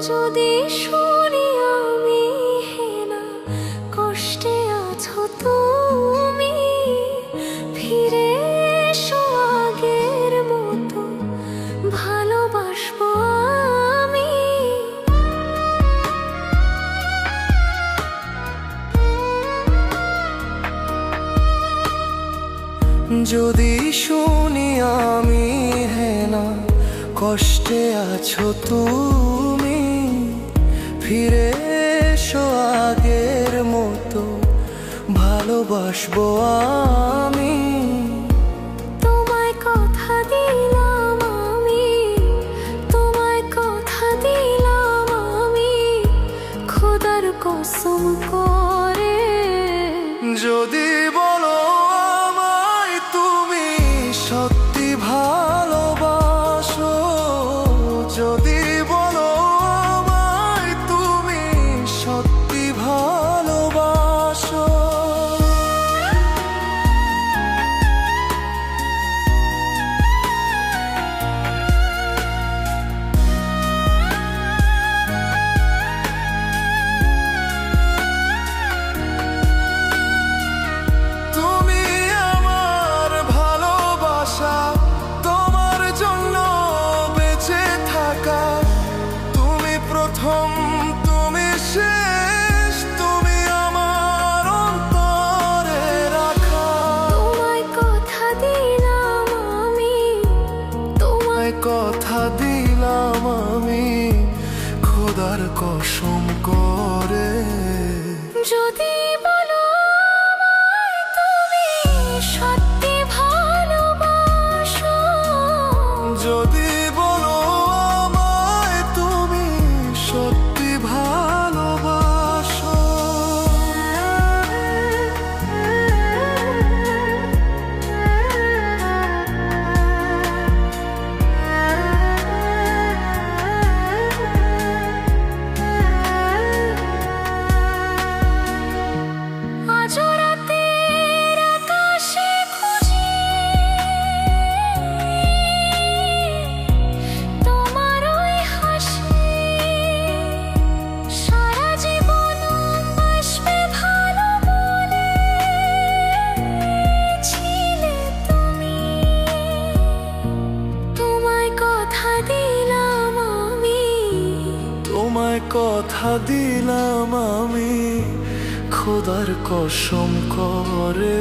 যদি শুনি আমি হেনা কষ্টে আছো তুমি, ফিরে এসো আগের মতো ভালোবাসবো আমি। যদি শুনি আমি হেনা কষ্টে আছো তুমি, ফিরে এসো আগের মতো ভালোবাসবো আমি। তোমায় কথা দিলাম আমি, তোমায় কথা দিলাম আমি, খোদার কসম করে। যদি বলো আমায় তুমি সত্যি ভালোবাসো, যদি বলো আমায় তুমি সত্যি ভালোবাসো, তুমি শেষ, তুমি আমার অন্তরে রাখা। তোমায় কথা দিলাম আমি, তোমায় কথা দিলাম আমি, খোদার কসম করে। যদি বলো আমায় তুমি সত্যি ভালোবাসো, যদি বলো আমায় তুমি সত্যি ভালোবাসো, আজ রাতের আকাশে খুঁজি তোমার ওই হাসি, সারা জীবন বাসবে ভালো বলেছিলে তুমি। তোমায় কথা দিলাম আমি, তোমায় কথা দিলাম আমি, খোদার কসম করে।